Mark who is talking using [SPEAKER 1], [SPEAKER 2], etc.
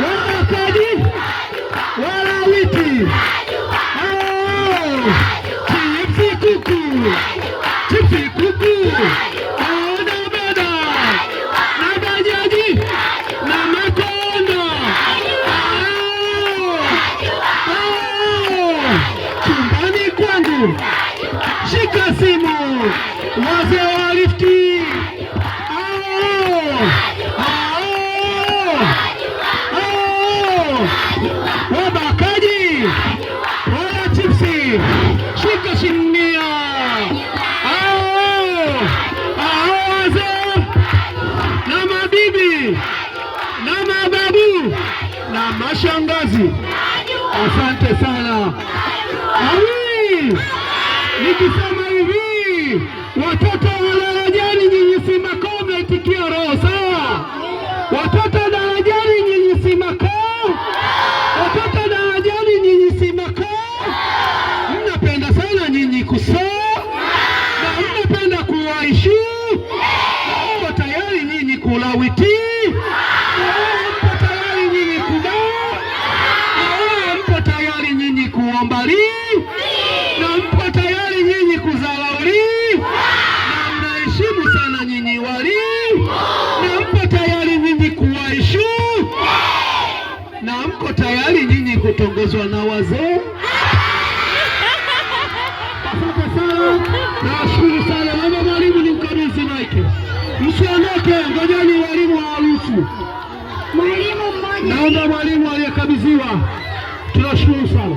[SPEAKER 1] Wabakaji Walawiti chipsi kuku bodaboda na bajaji na makonda chumbani kwangu shika simu wazee wa lifti wabakaji wala chipsi shika shinia wazee na mabibi na mababu na mashangazi, asante sana. Nikisema hivi watoto wa darajani nyinyi si makao, mnaitikia roho sawa? Watoto darajani nyinyi si makao, watoto darajani nyinyi si makao. Mnapenda sana nyinyi kusoma na mnapenda kuwaishi, mko tayari nyinyi kulawiti, mko tayari nyinyi kudaa, mko tayari nyinyi kuombali, na mko tayari nyinyi kuzalauli, na mnaheshimu sana nyinyi wali, na mko tayari nyinyi kuwaishu, na mko tayari nyinyi kutongozwa na wazee. Asante sana, nawashukuru sana. Mama mwalimu ni mkabidhi maiki, msiondoke, ngojeni walimu harufu. Mwalimu mmoja, naomba mwalimu aliyekabidhiwa. Tunashukuru sana.